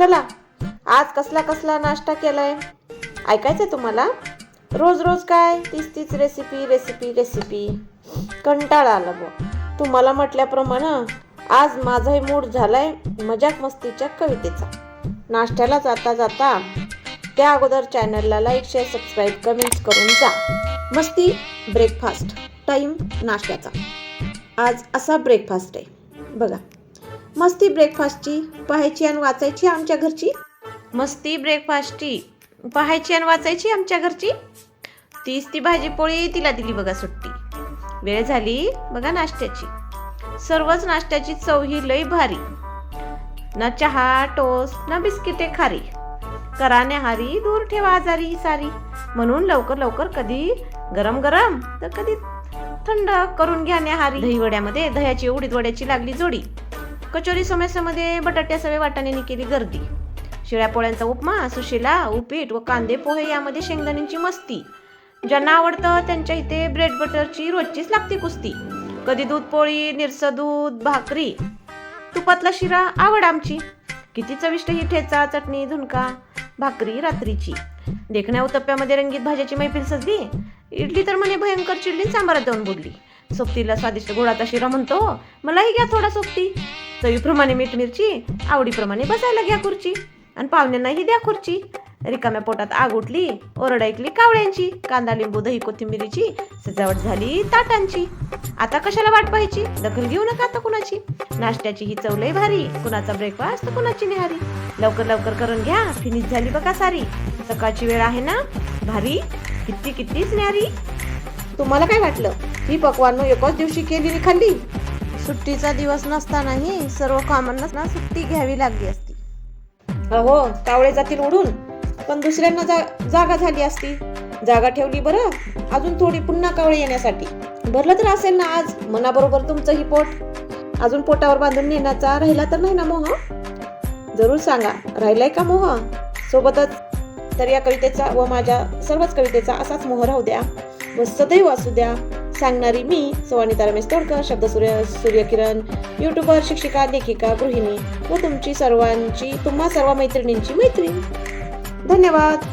चला, आज कसला कसला नाश्ता केलाय ऐकायचंय तुम्हाला? रोज रोज काय तीच तीच रेसिपी रेसिपी रेसिपी, कंटाळा आला बुवा. तुम्हाला म्हटल्याप्रमाणे आज माझाही मूड झालाय मजाक मस्तीच्या कवितेचा. नाश्त्याला जाता जाता त्या अगोदर चॅनलला लाईक शेअर सबस्क्राईब कमेंट्स करून जा. मस्ती ब्रेकफास्ट टाईम नाश्त्याचा. आज असा ब्रेकफास्ट आहे बघा. मस्ती ब्रेकफास्टची पाहायची आणि वाचायची आमच्या घरची. मस्ती ब्रेकफास्टची पाहायची आणि वाचायची आमच्या घरची. तीच ती भाजी पोळी तिला दिली बघा सुट्टी. वेळ झाली बघा नाश्त्याची. सर्वच नाश्त्याची चव ही लई भारी. ना चहा टोस्ट ना बिस्किटे खारी. करा न्याहारी दूर ठेवा आजारी सारी. म्हणून लवकर लवकर कधी गरम गरम तर कधी थंड करून घ्या न्याहारी. दही वड्यामध्ये दह्याची उडीद वड्याची लागली जोडी. कचोरी समोस्यामध्ये बटाट्या सवे वाटाण्याने केली गर्दी. शिळ्या पोळ्यांचा उपमा सुशिला उपीट व कांदे पोहे यामध्ये शेंगदाण्यांची मस्ती. ज्यांना आवडतं त्यांच्या इथे ब्रेड बटरची रोजचीच लागते कुस्ती. कधी दूध पोळी निरसं दूध भाकरी तुपातला शिरा आवड आमची. किती चविष्ट ही ठेचा चटणी झुणका भाकरी रात्रीची. देखण्या उत्तप्प्यामध्ये रंगीत भाज्याची मैफिल सजली. इडली तर म्हणे भयंकर चिडली सांबारात जाऊन बुडली. सोबतीला स्वादिष्ट गोडाचा शिरा म्हणतो मलाही घ्या थोडा सोबती. चवीप्रमाणे मीठ मिरची आवडीप्रमाणे बसायला घ्या खुर्ची. आणि पाहुण्यांनाही द्या खुर्ची. रिकाम्या पोटात आग उठली ओरड ऐकली कावळ्यांची. कांदा लिंबू दही कोथिंबिरीची सजावट झाली ताटांची. आता कशाला वाट पाहायची दखल घेऊ नका आता कुणाची. नाश्त्याची ही चव लय भारी. कुणाचा ब्रेकफास्ट तर कुणाची निहारी. लवकर लवकर करून घ्या फिनिश झाली बघा सारी. सकाळची वेळ आहे ना भारी किती कितीच न्यारी. तुम्हाला काय वाटलं ही पक्वानं एकाच दिवशी केली आणि खाल्ली? सुट्टीचा दिवस नसतानाही सर्व कामांना सुट्टी घ्यावी लागली असती. अहो कावळे जातील उडून पण दुसऱ्यांना जागा झाली असती. जागा ठेवली बरं अजून थोडी पुन्हा कावळे येण्यासाठी. भरलं तर असेल ना आज मनाबरोबर तुमचंही पोट. अजून पोटावर बांधून नेण्याचा राहिला तर नाही ना मोह? जरूर सांगा राहिलाय का मोह? सोबतच तर या कवितेचा व माझ्या सर्वच कवितेचा असाच मोह राहू द्या व सदैव असू द्या. सांगणारी मी सवानिता रमेश तोडकर. शब्द सूर्यकिरण. युट्यूबर शिक्षिका लेखिका गृहिणी व तुमची सर्वांची तुम्हा सर्व मैत्रिणींची मैत्रीण. धन्यवाद.